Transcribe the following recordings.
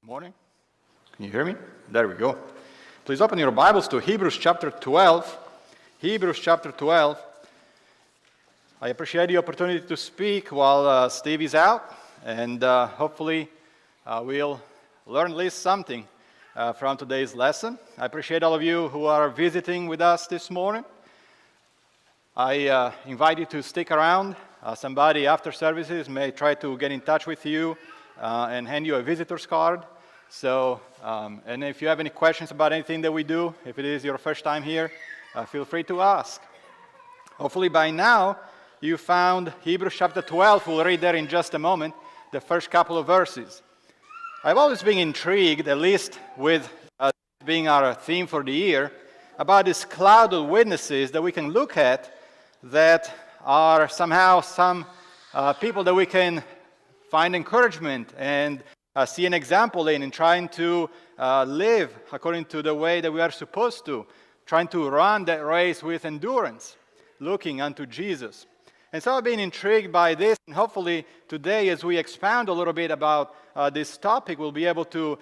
Morning. Can you hear me? There we go. Please open your Bibles to Hebrews chapter 12. Hebrews chapter 12. I appreciate the opportunity to speak while Steve is out, and hopefully we'll learn at least something from today's lesson. I appreciate all of you who are visiting with us this morning. I invite you to stick around. Somebody after services may try to get in touch with you and hand you a visitor's card. So, and if you have any questions about anything that we do, if it is your first time here, feel free to ask. Hopefully by now you found Hebrews chapter 12. We'll read there in just a moment, the first couple of verses. I've always been intrigued, at least with being our theme for the year, about this cloud of witnesses that we can look at that are somehow some people that we can find encouragement and see an example in trying to live according to the way that we are supposed to, trying to run that race with endurance, looking unto Jesus. And so I've been intrigued by this, and hopefully today as we expound a little bit about this topic, we'll be able to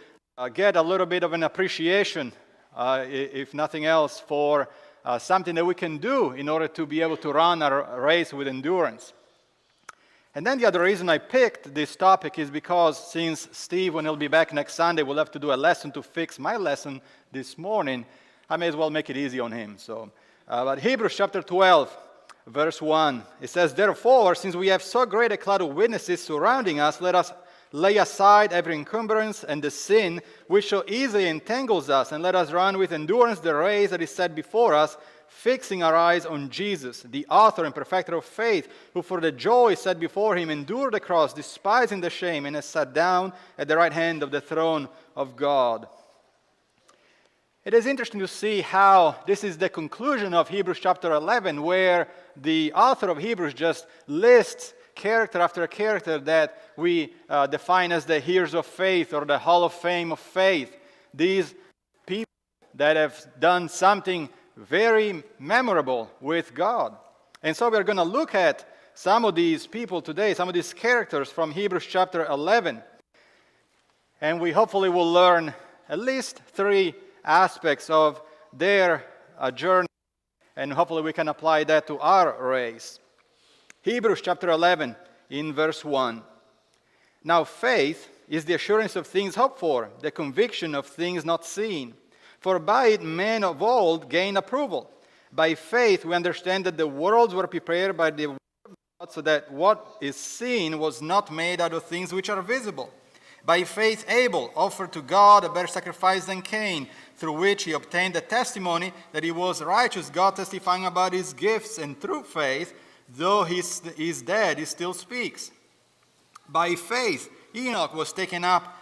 get a little bit of an appreciation, if nothing else, for something that we can do in order to be able to run our race with endurance. And then the other reason I picked this topic is because since Steve, when he'll be back next Sunday, will have to do a lesson to fix my lesson this morning, I may as well make it easy on him. So, but Hebrews chapter 12, verse 1, it says, "Therefore, since we have so great a cloud of witnesses surrounding us, let us lay aside every encumbrance and the sin which so easily entangles us, and let us run with endurance the race that is set before us, fixing our eyes on Jesus, the author and perfecter of faith, who for the joy set before him endured the cross, despising the shame, and has sat down at the right hand of the throne of God." It is interesting to see how this is the conclusion of Hebrews chapter 11, where the author of Hebrews just lists character after character that we define as the heroes of faith or the Hall of Fame of faith. These people that have done something very memorable with God. And so we're going to look at some of these people today, some of these characters from Hebrews chapter 11. And we hopefully will learn at least 3 aspects of their journey, and hopefully we can apply that to our race. Hebrews chapter 11 in verse 1. "Now faith is the assurance of things hoped for, the conviction of things not seen. For by it men of old gained approval. By faith we understand that the worlds were prepared by the word of God, so that what is seen was not made out of things which are visible. By faith Abel offered to God a better sacrifice than Cain, through which he obtained the testimony that he was righteous, God testifying about his gifts, and through faith, though he is dead, he still speaks. By faith Enoch was taken up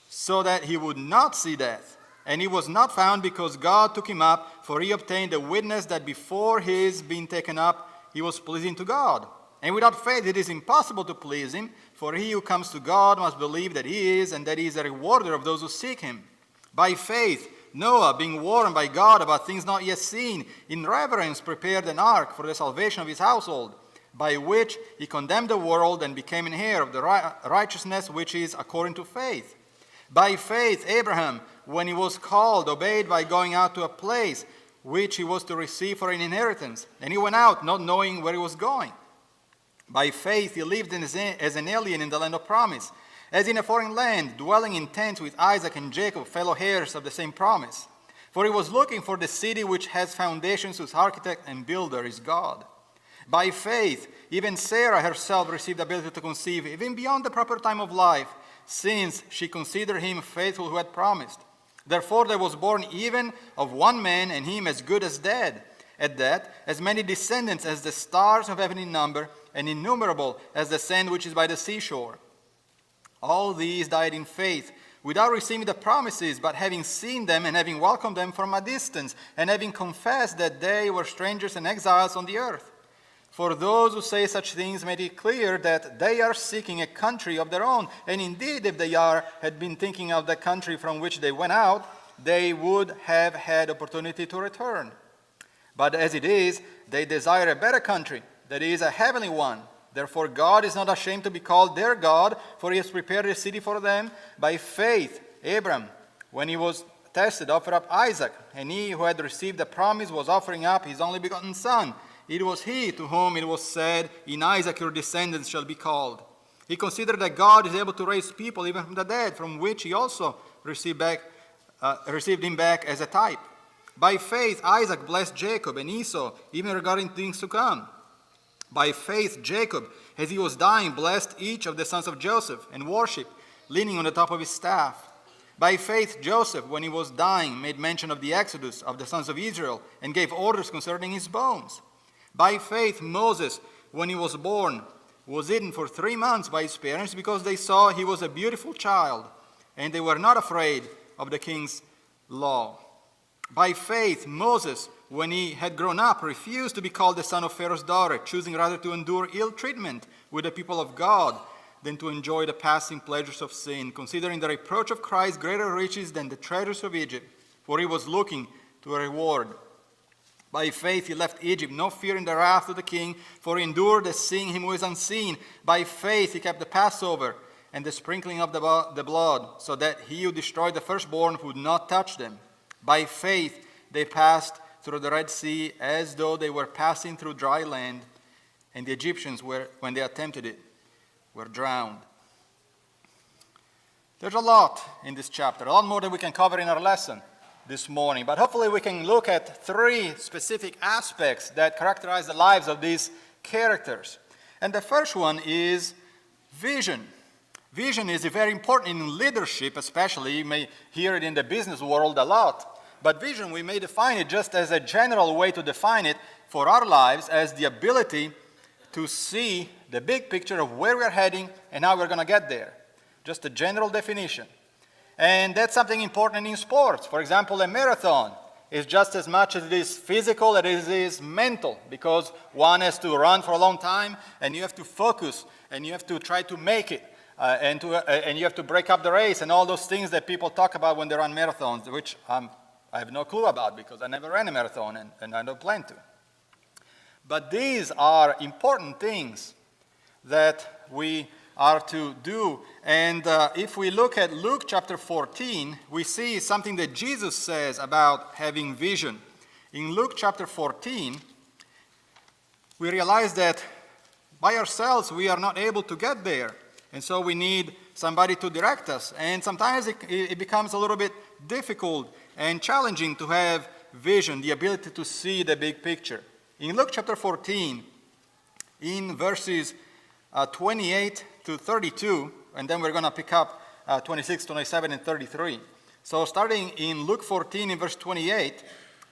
so that he would not see death. And he was not found because God took him up, for he obtained the witness that before his being taken up, he was pleasing to God. And without faith it is impossible to please him, for he who comes to God must believe that he is, and that he is a rewarder of those who seek him. By faith Noah, being warned by God about things not yet seen, in reverence prepared an ark for the salvation of his household, by which he condemned the world and became an heir of the righteousness which is according to faith. By faith Abraham, when he was called, obeyed by going out to a place which he was to receive for an inheritance. And he went out, not knowing where he was going. By faith he lived as an alien in the land of promise, as in a foreign land, dwelling in tents with Isaac and Jacob, fellow heirs of the same promise. For he was looking for the city which has foundations, whose architect and builder is God. By faith even Sarah herself received the ability to conceive, even beyond the proper time of life, since she considered him faithful who had promised. Therefore there was born even of one man, and him as good as dead, at that as many descendants as the stars of heaven in number, and innumerable as the sand which is by the seashore. All these died in faith, without receiving the promises, but having seen them, and having welcomed them from a distance, and having confessed that they were strangers and exiles on the earth. For those who say such things made it clear that they are seeking a country of their own. And indeed, if they had been thinking of the country from which they went out, they would have had opportunity to return. But as it is, they desire a better country, that is, a heavenly one. Therefore God is not ashamed to be called their God, for he has prepared a city for them. By faith Abram, when he was tested, offered up Isaac, and he who had received the promise was offering up his only begotten son. It was he to whom it was said, in Isaac your descendants shall be called. He considered that God is able to raise people even from the dead, from which he also received him back as a type. By faith Isaac blessed Jacob and Esau, even regarding things to come. By faith Jacob, as he was dying, blessed each of the sons of Joseph, and worshipped, leaning on the top of his staff. By faith Joseph, when he was dying, made mention of the exodus of the sons of Israel, and gave orders concerning his bones. By faith Moses, when he was born, was hidden for 3 months by his parents, because they saw he was a beautiful child, and they were not afraid of the king's law. By faith Moses, when he had grown up, refused to be called the son of Pharaoh's daughter, choosing rather to endure ill treatment with the people of God than to enjoy the passing pleasures of sin, considering the reproach of Christ greater riches than the treasures of Egypt, for he was looking to a reward. By faith he left Egypt, no fear in the wrath of the king, for he endured as seeing him who is unseen. By faith he kept the Passover and the sprinkling of the blood, so that he who destroyed the firstborn would not touch them. By faith they passed through the Red Sea as though they were passing through dry land, and the Egyptians, when they attempted it, were drowned. There's a lot in this chapter, a lot more than we can cover in our lesson this morning, but hopefully we can look at 3 specific aspects that characterize the lives of these characters. And the first one is vision. Vision is very important in leadership, especially. You may hear it in the business world a lot. But vision, we may define it just as a general way to define it for our lives as the ability to see the big picture of where we're heading and how we're going to get there. Just a general definition. And that's something important in sports. For example, a marathon is just as much as it is physical as it is mental, because one has to run for a long time, and you have to focus, and you have to try to make it, and you have to break up the race, and all those things that people talk about when they run marathons, which I have no clue about because I never ran a marathon, and I don't plan to. But these are important things that we are to do. And if we look at Luke chapter 14, we see something that Jesus says about having vision. In Luke chapter 14, we realize that by ourselves we are not able to get there. And so we need somebody to direct us. And sometimes it becomes a little bit difficult and challenging to have vision, the ability to see the big picture. In Luke chapter 14, in verses 28 to 32, and then we're going to pick up 26, 27, and 33. So starting in Luke 14 in verse 28,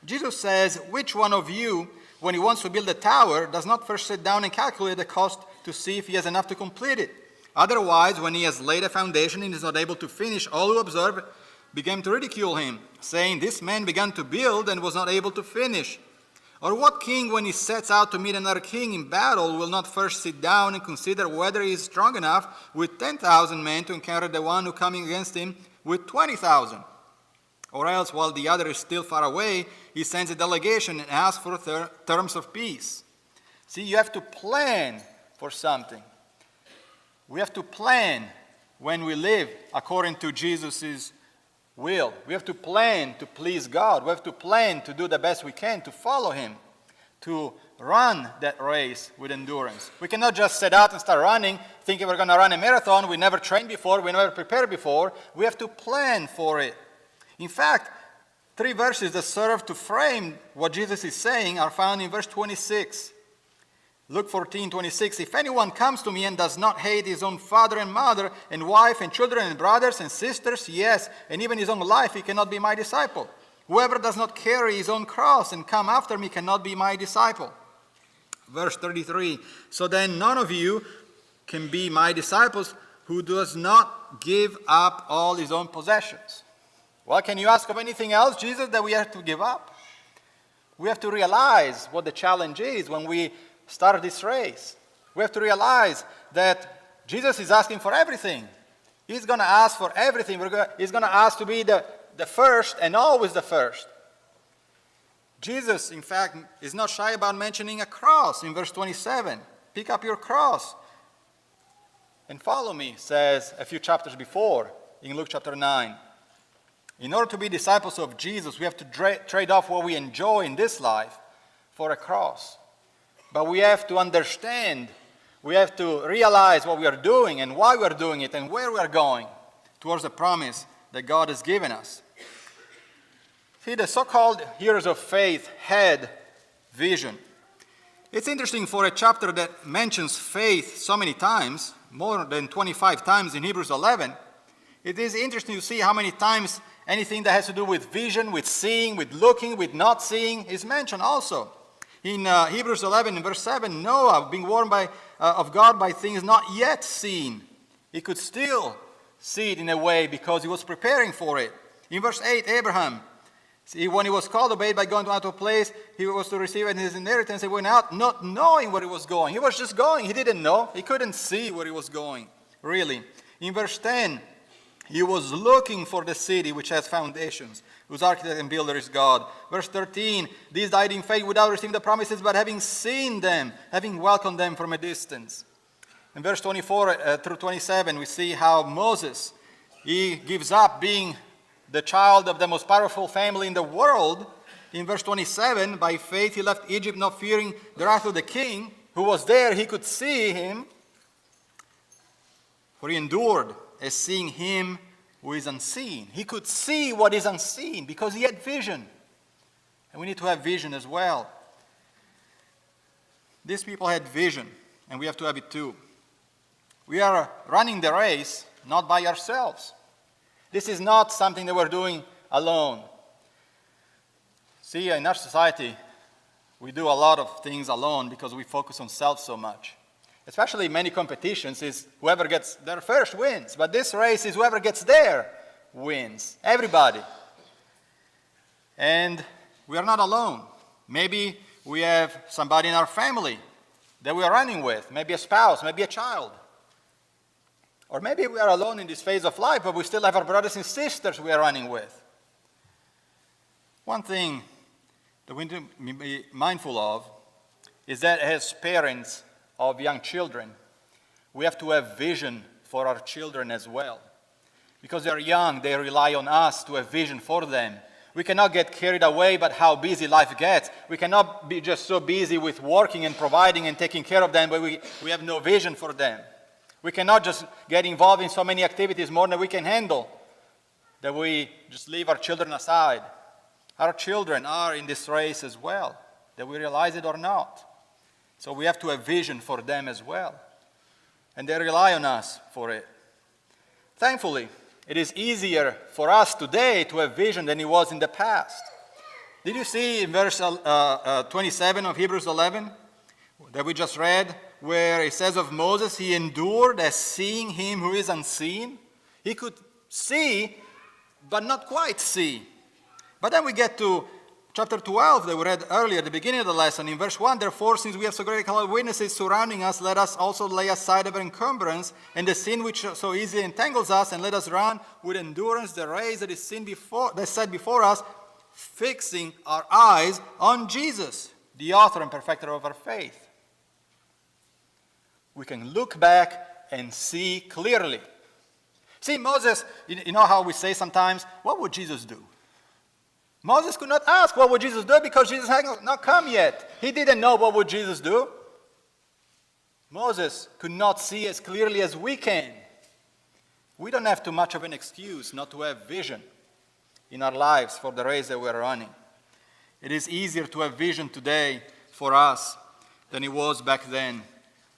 Jesus says, "Which one of you, when he wants to build a tower, does not first sit down and calculate the cost to see if he has enough to complete it? Otherwise, when he has laid a foundation and is not able to finish, all who observe began to ridicule him, saying, 'This man began to build and was not able to finish.' Or what king, when he sets out to meet another king in battle, will not first sit down and consider whether he is strong enough with 10,000 men to encounter the one who coming against him with 20,000? Or else, while the other is still far away, he sends a delegation and asks for terms of peace." See, you have to plan for something. We have to plan when we live according to Jesus' will. We have to plan to please God. We have to plan to do the best we can to follow him, to run that race with endurance. We cannot just set out and start running thinking we're going to run a marathon. We never trained before. We never prepared before. We have to plan for it. In fact, 3 verses that serve to frame what Jesus is saying are found in verse 26. Luke 14:26, "If anyone comes to me and does not hate his own father and mother and wife and children and brothers and sisters, yes, and even his own life, he cannot be my disciple. Whoever does not carry his own cross and come after me cannot be my disciple." Verse 33, "So then none of you can be my disciples who does not give up all his own possessions." Well, can you ask of anything else, Jesus, that we have to give up? We have to realize what the challenge is when we start this race. We have to realize that Jesus is asking for everything. He's going to ask for everything. He's going to ask to be the first and always the first. Jesus, in fact, is not shy about mentioning a cross in verse 27. "Pick up your cross and follow me," says a few chapters before in Luke chapter 9. In order to be disciples of Jesus, we have to trade off what we enjoy in this life for a cross. But we have to understand, we have to realize what we are doing and why we are doing it and where we are going towards the promise that God has given us. See, the so-called heroes of faith had vision. It's interesting for a chapter that mentions faith so many times, more than 25 times in Hebrews 11, it is interesting to see how many times anything that has to do with vision, with seeing, with looking, with not seeing is mentioned also. In Hebrews 11, in verse 7, Noah, being warned of God by things not yet seen, he could still see it in a way because he was preparing for it. In verse 8, Abraham, when he was called, obeyed by going out to a place he was to receive his inheritance, he went out not knowing where he was going. He was just going. He didn't know. He couldn't see where he was going, really. In verse 10, he was looking for the city which has foundations, whose architect and builder is God. Verse 13, these died in faith without receiving the promises, but having seen them, having welcomed them from a distance. In verse 24 through 27, we see how Moses, he gives up being the child of the most powerful family in the world. In verse 27, by faith he left Egypt, not fearing the wrath of the king, who was there. He could see him, for he endured as seeing him who is unseen. He could see what is unseen because he had vision. And we need to have vision as well. These people had vision, and we have to have it too. We are running the race not by ourselves. This is not something that we're doing alone. See, in our society, we do a lot of things alone because we focus on self so much. Especially many competitions is whoever gets there first wins. But this race is whoever gets there wins. Everybody. And we are not alone. Maybe we have somebody in our family that we are running with. Maybe a spouse, maybe a child. Or maybe we are alone in this phase of life, but we still have our brothers and sisters we are running with. One thing that we need to be mindful of is that as parents of young children, we have to have vision for our children as well. Because they are young, they rely on us to have vision for them. We cannot get carried away by how busy life gets. We cannot be just so busy with working and providing and taking care of them, but we have no vision for them. We cannot just get involved in so many activities more than we can handle, that we just leave our children aside. Our children are in this race as well, that we realize it or not. So we have to have vision for them as well. And they rely on us for it. Thankfully, it is easier for us today to have vision than it was in the past. Did you see in verse 27 of Hebrews 11 that we just read, where it says of Moses, he endured as seeing him who is unseen? He could see, but not quite see. But then we get to chapter 12 that we read earlier, at the beginning of the lesson. In verse 1, therefore, since we have so great a cloud of witnesses surrounding us, let us also lay aside every encumbrance and the sin which so easily entangles us, and let us run with endurance the race that is set before us, fixing our eyes on Jesus, the author and perfecter of our faith. We can look back and see clearly. See, Moses, you know how we say sometimes, what would Jesus do? Moses could not ask what would Jesus do because Jesus had not come yet. He didn't know what would Jesus do. Moses could not see as clearly as we can. We don't have too much of an excuse not to have vision in our lives for the race that we're running. It is easier to have vision today for us than it was back then.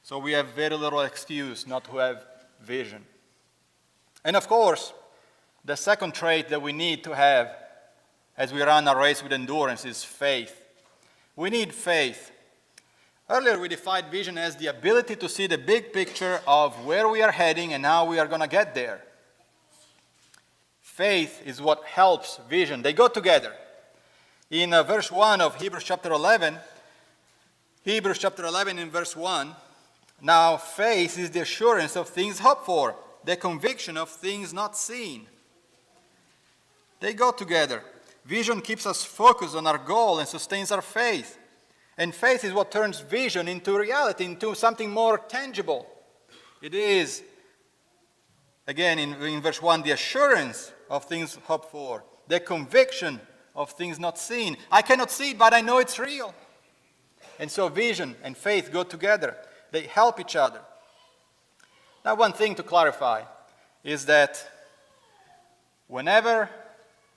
So we have very little excuse not to have vision. And of course, the second trait that we need to have as we run our race with endurance is faith. We need faith. Earlier we defined vision as the ability to see the big picture of where we are heading and how we are going to get there. Faith is what helps vision. They go together. In verse 1 of Hebrews chapter 11 in verse 1, now faith is the assurance of things hoped for, the conviction of things not seen. They go together. Vision keeps us focused on our goal and sustains our faith. And faith is what turns vision into reality, into something more tangible. It is, again, in verse 1, the assurance of things hoped for, the conviction of things not seen. I cannot see it, but I know it's real. And so vision and faith go together. They help each other. Now, one thing to clarify is that whenever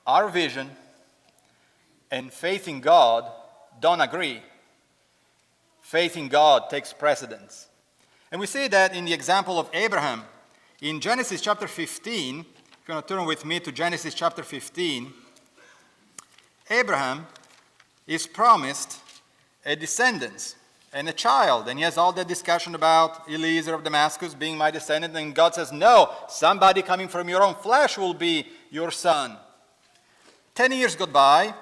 our vision and faith in God don't agree, faith in God takes precedence. And we see that in the example of Abraham. In Genesis chapter 15, if you want to turn with me to Genesis chapter 15, Abraham is promised a descendant and a child. And he has all that discussion about Eliezer of Damascus being my descendant. And God says, no, somebody coming from your own flesh will be your son. 10 years go by.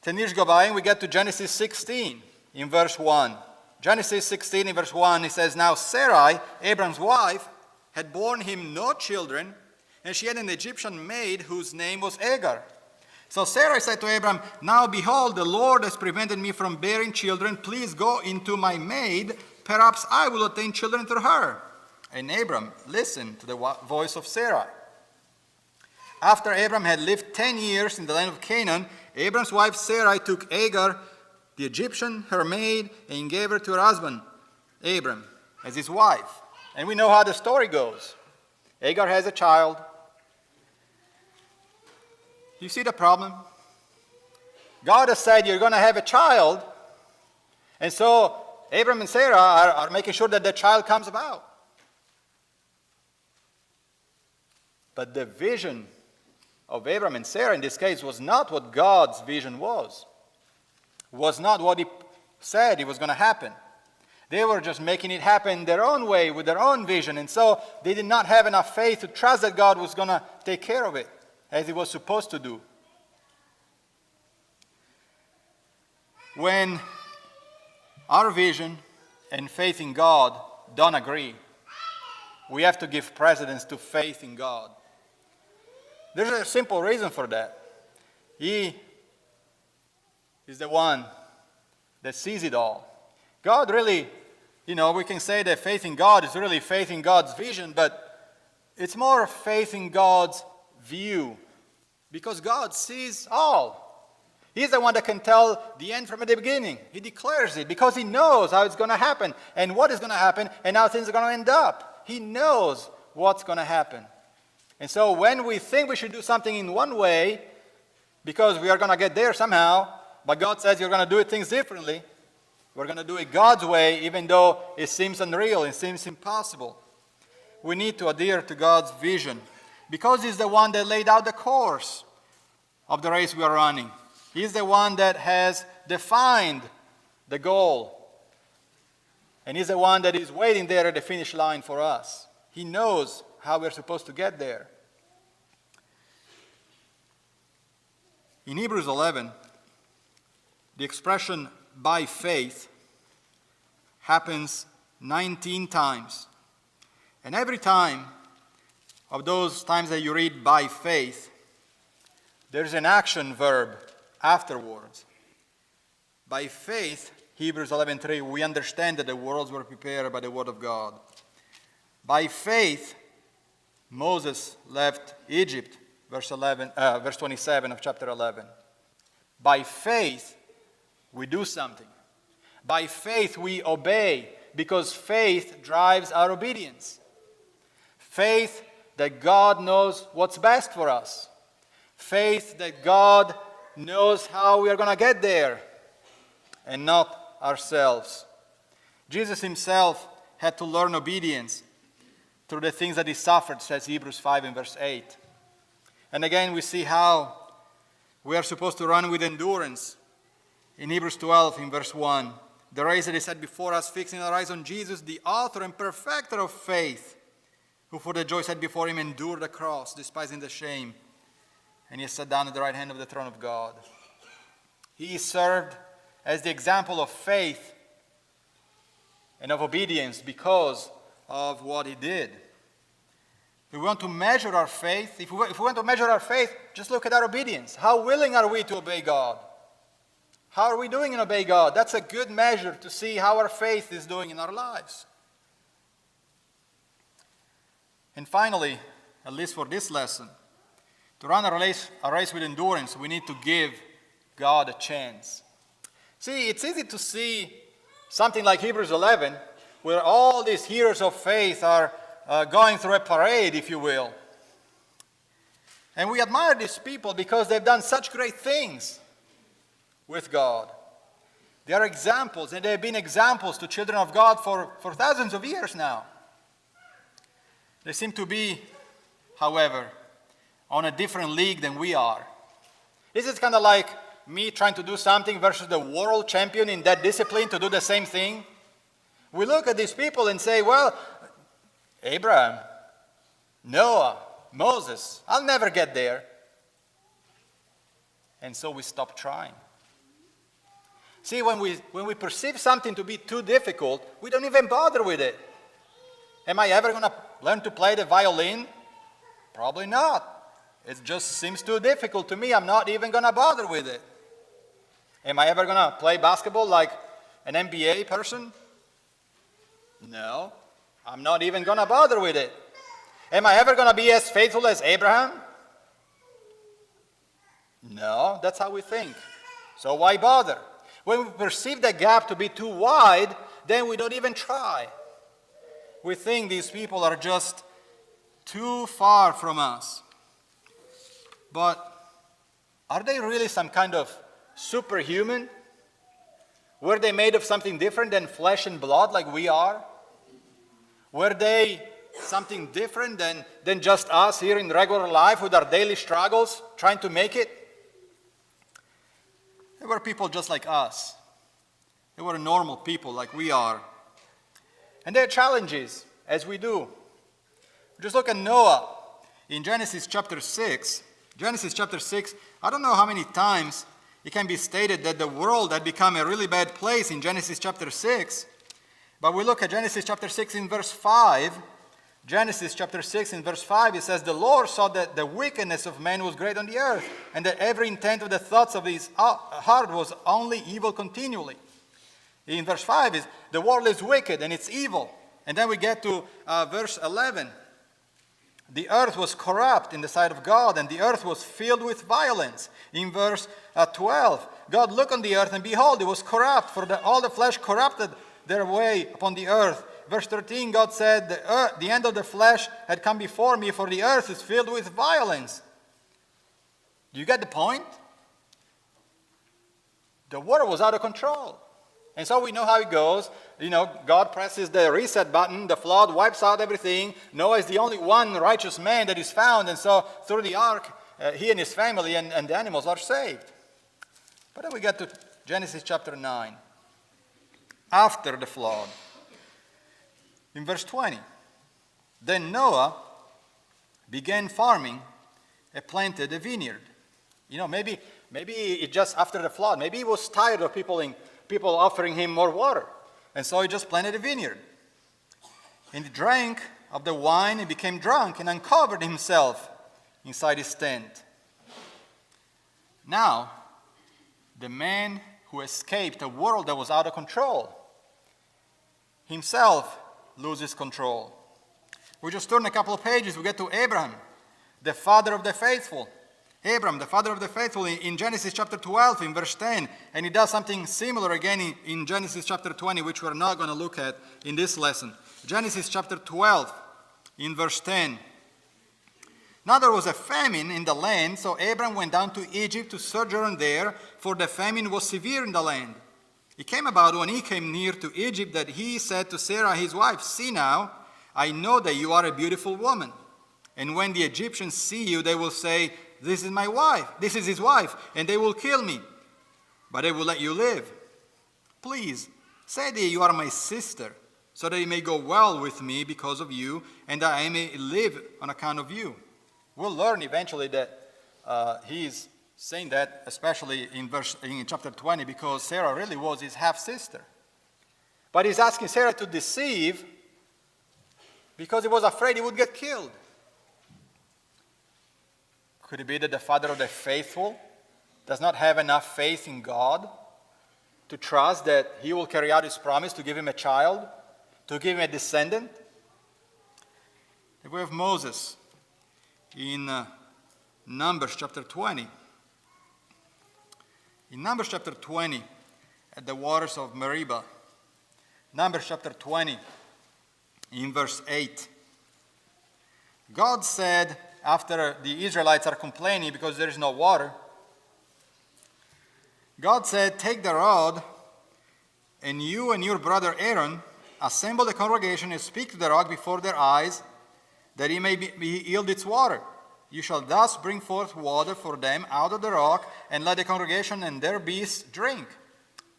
10 years go by and we get to Genesis 16 in verse 1. Genesis 16 in verse 1, it says, now Sarai, Abraham's wife, had borne him no children, and she had an Egyptian maid whose name was Hagar. So Sarai said to Abram, now behold, the Lord has prevented me from bearing children. Please go into my maid. Perhaps I will obtain children through her. And Abram listened to the voice of Sarai. After Abram had lived 10 years in the land of Canaan, Abram's wife Sarai took Hagar, the Egyptian, her maid, and gave her to her husband, Abram, as his wife. And we know how the story goes. Hagar has a child. You see the problem? God has said you're going to have a child, and so Abram and Sarah are making sure that the child comes about. But the vision of Abram and Sarah in this case was not what God's vision was not what he said it was going to happen. They were just making it happen their own way with their own vision, and so they did not have enough faith to trust that God was going to take care of it as he was supposed to do. When our vision and faith in God don't agree, we have to give precedence to faith in God. There's a simple reason for that. He is the one that sees it all. God really, we can say that faith in God is really faith in God's vision, but it's more faith in God's view, because God sees all. He's the one that can tell the end from the beginning. He declares it because he knows how it's going to happen and what is going to happen and how things are going to end up. He knows what's going to happen. And so when we think we should do something in one way because we are going to get there somehow, but God says you're going to do things differently, we're going to do it God's way even though it seems unreal, it seems impossible. We need to adhere to God's vision because he's the one that laid out the course of the race we are running. He's the one that has defined the goal. And he's the one that is waiting there at the finish line for us. He knows how we're supposed to get there. In Hebrews 11, the expression by faith happens 19 times. And every time of those times that you read by faith, there's an action verb afterwards. By faith, Hebrews 11:3, we understand that the worlds were prepared by the word of God. By faith, Moses left Egypt, verse 27 of chapter 11. By faith, we do something. By faith, we obey, because faith drives our obedience. Faith that God knows what's best for us. Faith that God knows how we are going to get there, and not ourselves. Jesus himself had to learn obedience through the things that he suffered, says Hebrews 5 and verse 8. And again, we see how we are supposed to run with endurance. In Hebrews 12 in verse 1, the race that is set before us, fixing our eyes on Jesus, the author and perfecter of faith, who for the joy set before him endured the cross, despising the shame, and he is sat down at the right hand of the throne of God. He is served as the example of faith and of obedience because of what he did. If we want to measure our faith, if we want to measure our faith, just look at our obedience. How willing are we to obey God? How are we doing in obeying God? That's a good measure to see how our faith is doing in our lives. And finally, at least for this lesson, To run a race with endurance, we need to give God a chance. See, it's easy to see something like Hebrews 11, where all these heroes of faith are going through a parade, if you will. And we admire these people because they've done such great things with God. They are examples, and they have been examples to children of God for thousands of years now. They seem to be, however, on a different league than we are. This is kind of like me trying to do something versus the world champion in that discipline to do the same thing. We look at these people and say, well, Abraham, Noah, Moses, I'll never get there. And so we stop trying. See, when we perceive something to be too difficult, we don't even bother with it. Am I ever going to learn to play the violin? Probably not. It just seems too difficult to me. I'm not even going to bother with it. Am I ever going to play basketball like an NBA person? No. I'm not even going to bother with it. Am I ever going to be as faithful as Abraham? No. That's how we think. So why bother? When we perceive the gap to be too wide, then we don't even try. We think these people are just too far from us. But are they really some kind of superhuman? Were they made of something different than flesh and blood like we are? Were they something different than just us here in regular life with our daily struggles, trying to make it? They were people just like us. They were normal people like we are. And they had challenges, as we do. Just look at Noah in Genesis chapter 6. Genesis chapter 6, I don't know how many times it can be stated that the world had become a really bad place in Genesis chapter 6. But we look at Genesis chapter 6 in verse 5. Genesis chapter 6 in verse 5, it says, "The Lord saw that the wickedness of man was great on the earth, and that every intent of the thoughts of his heart was only evil continually." In verse 5 is, the world is wicked and it's evil. And then we get to verse 11. The earth was corrupt in the sight of God, and the earth was filled with violence. In verse 12, God looked on the earth, and behold, it was corrupt, for all the flesh corrupted their way upon the earth. Verse 13, God said, the end of the flesh had come before me, for the earth is filled with violence. Do you get the point? The world was out of control. And so we know how it goes. God presses the reset button, the flood wipes out everything. Noah is the only one righteous man that is found, and so through the ark, he and his family and the animals are saved. But then we get to Genesis chapter 9, after the flood. In verse 20, then Noah began farming and planted a vineyard. Maybe it just after the flood, maybe he was tired of people offering him more water. And so he just planted a vineyard. And he drank of the wine and became drunk and uncovered himself inside his tent. Now, the man who escaped a world that was out of control himself loses control. We just turn a couple of pages, we get to Abraham, the father of the faithful. Abram, the father of the faithful, in Genesis chapter 12, in verse 10, and he does something similar again in Genesis chapter 20, which we're not going to look at in this lesson. Genesis chapter 12, in verse 10. Now there was a famine in the land, so Abram went down to Egypt to sojourn there, for the famine was severe in the land. It came about when he came near to Egypt that he said to Sarah his wife, "See now, I know that you are a beautiful woman. And when the Egyptians see you, they will say, 'This is my wife, this is his wife,' and they will kill me. But they will let you live. Please, say that you are my sister, so that it may go well with me because of you, and that I may live on account of you." We'll learn eventually that he's saying that, especially in chapter 20, because Sarah really was his half-sister. But he's asking Sarah to deceive because he was afraid he would get killed. Could it be that the father of the faithful does not have enough faith in God to trust that he will carry out his promise to give him a child, to give him a descendant? We have Moses in Numbers chapter 20. In Numbers chapter 20, at the waters of Mariba, Numbers chapter 20, in verse 8, God said, after the Israelites are complaining because there is no water, God said, take the rod, and you and your brother Aaron assemble the congregation and speak to the rock before their eyes, that it may yield its water. You shall thus bring forth water for them out of the rock, and let the congregation and their beasts drink.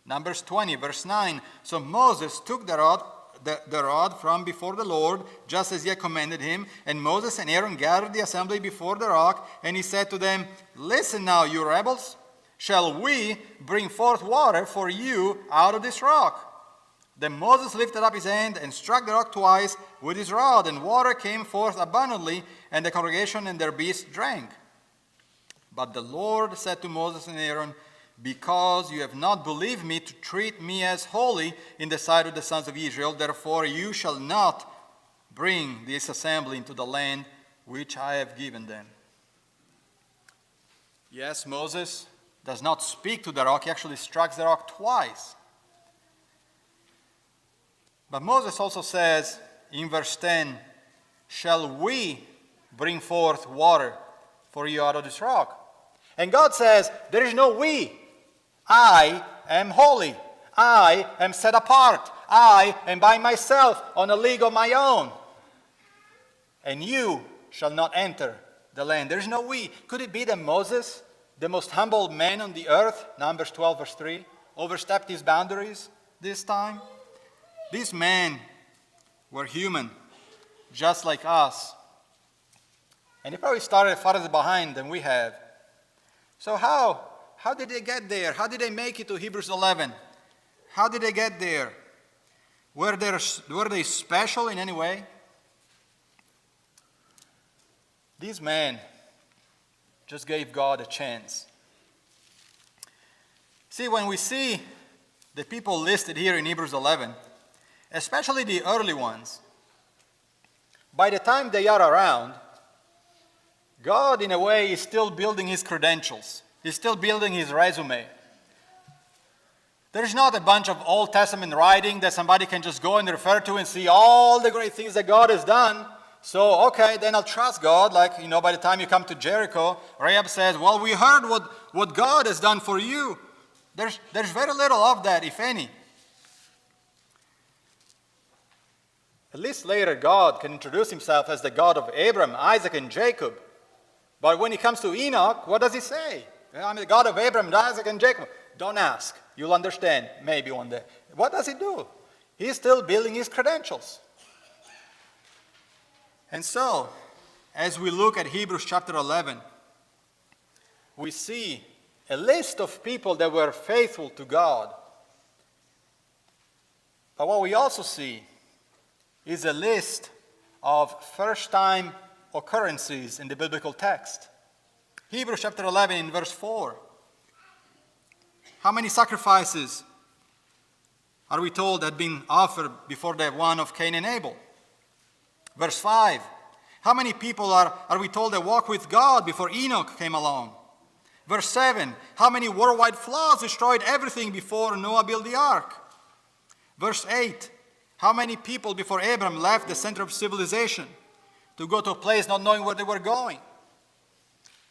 Numbers 20, verse 9. So Moses took the rod from before the Lord, just as he had commanded him. And Moses and Aaron gathered the assembly before the rock, and he said to them, listen now, you rebels. Shall we bring forth water for you out of this rock? Then Moses lifted up his hand and struck the rock twice with his rod, and water came forth abundantly, and the congregation and their beasts drank. But the Lord said to Moses and Aaron, because you have not believed me to treat me as holy in the sight of the sons of Israel, therefore you shall not bring this assembly into the land which I have given them. Yes, Moses does not speak to the rock. He actually strikes the rock twice. But Moses also says in verse 10, shall we bring forth water for you out of this rock? And God says, there is no we. I am holy. I am set apart. I am by myself on a league of my own. And you shall not enter the land. There is no we. Could it be that Moses, the most humble man on the earth, Numbers 12 verse 3, overstepped his boundaries this time? These men were human, just like us. And he probably started farther behind than we have. So how did they get there? How did they make it to Hebrews 11? How did they get there? Were they special in any way? These men just gave God a chance. See, when we see the people listed here in Hebrews 11, especially the early ones, by the time they are around, God, in a way, is still building his credentials. He's still building his resume. There's not a bunch of Old Testament writing that somebody can just go and refer to and see all the great things that God has done. So, okay, then I'll trust God. Like, by the time you come to Jericho, Rahab says, well, we heard what God has done for you. There's very little of that, if any. At least later, God can introduce himself as the God of Abraham, Isaac, and Jacob. But when it comes to Enoch, what does he say? I'm the God of Abraham, Isaac, and Jacob. Don't ask. You'll understand maybe one day. What does he do? He's still building his credentials. And so, as we look at Hebrews chapter 11, we see a list of people that were faithful to God. But what we also see is a list of first-time occurrences in the biblical text. Hebrews chapter 11 in verse 4. How many sacrifices are we told had been offered before the one of Cain and Abel? Verse 5. How many people are we told that walked with God before Enoch came along? Verse 7. How many worldwide floods destroyed everything before Noah built the ark? Verse 8. How many people before Abram left the center of civilization to go to a place not knowing where they were going?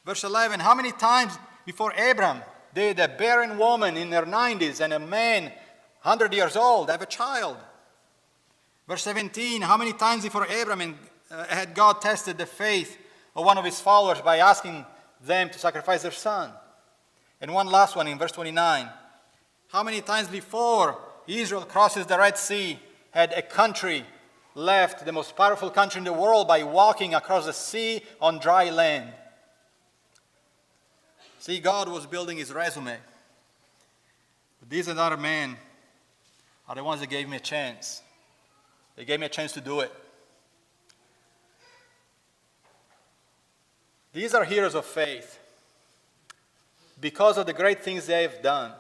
Verse 11. How many times before Abram did a barren woman in her 90s and a man 100 years old have a child? Verse 17. How many times before Abram had God tested the faith of one of his followers by asking them to sacrifice their son? And one last one in verse 29. How many times before Israel crosses the Red Sea had a country left, the most powerful country in the world, by walking across the sea on dry land? See, God was building his resume. But these other men are the ones that gave me a chance. They gave me a chance to do it. These are heroes of faith because of the great things they have done.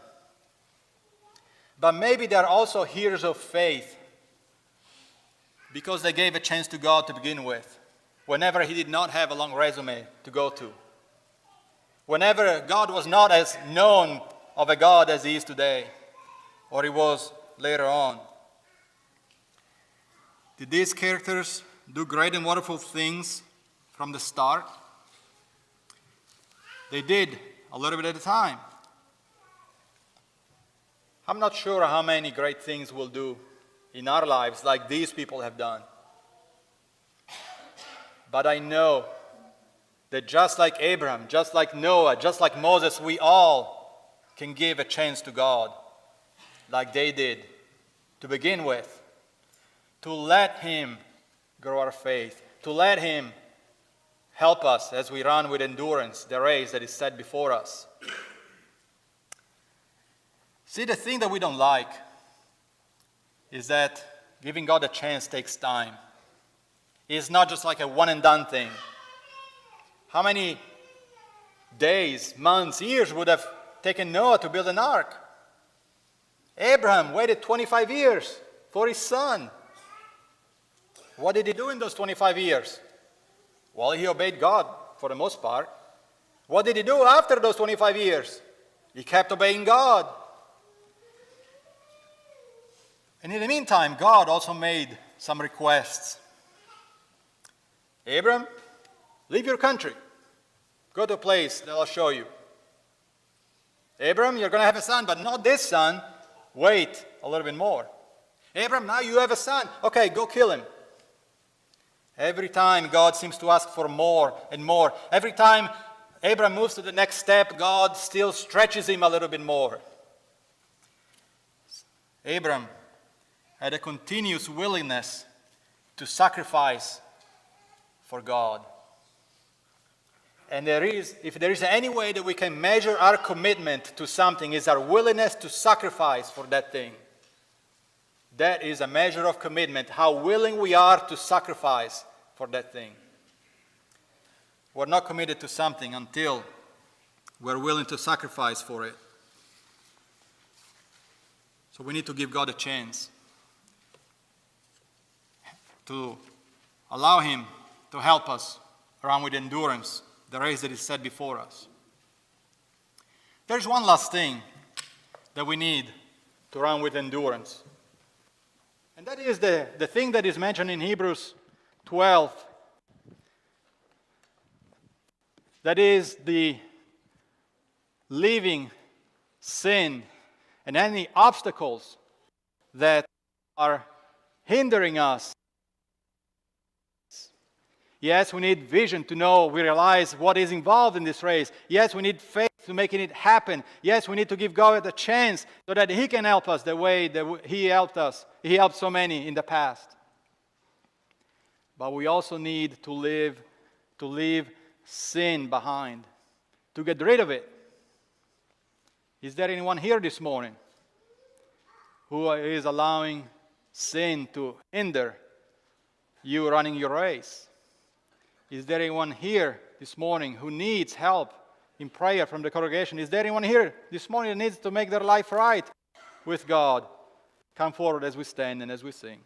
But maybe they are also heroes of faith because they gave a chance to God to begin with, whenever he did not have a long resume to go to. whenever God was not as known of a God as he is today, or he was later on. Did these characters do great and wonderful things from the start? They did, a little bit at a time. I'm not sure how many great things we'll do in our lives like these people have done. But I know that just like Abraham, just like Noah, just like Moses, we all can give a chance to God like they did to begin with. To let him grow our faith, to let him help us as we run with endurance the race that is set before us. See, the thing that we don't like is that giving God a chance takes time. It's not just like a one and done thing. How many days, months, years would have taken Noah to build an ark? Abraham waited 25 years for his son. What did he do in those 25 years? Well, he obeyed God for the most part. What did he do after those 25 years? He kept obeying God. And in the meantime, God also made some requests. Abram, leave your country. Go to a place that I'll show you. Abram, you're going to have a son, but not this son. Wait a little bit more. Abram, now you have a son. Okay, go kill him. Every time God seems to ask for more and more. Every time Abraham moves to the next step, God still stretches him a little bit more. Abraham had a continuous willingness to sacrifice for God. And if there is any way that we can measure our commitment to something, is our willingness to sacrifice for that thing. That is a measure of commitment, how willing we are to sacrifice for that thing. We're not committed to something until we're willing to sacrifice for it. So we need to give God a chance to allow him to help us run with endurance the race that is set before us. There's one last thing that we need to run with endurance. And that is the thing that is mentioned in Hebrews 12. That is the leaving sin and any obstacles that are hindering us. Yes, we need vision to know, we realize what is involved in this race. Yes, we need faith to making it happen. Yes, we need to give God a chance so that he can help us the way that he helped us. He helped so many in the past. But we also need to leave sin behind, to get rid of it. Is there anyone here this morning who is allowing sin to hinder you running your race? Is there anyone here this morning who needs help in prayer from the congregation? Is there anyone here this morning that needs to make their life right with God? Come forward as we stand and as we sing.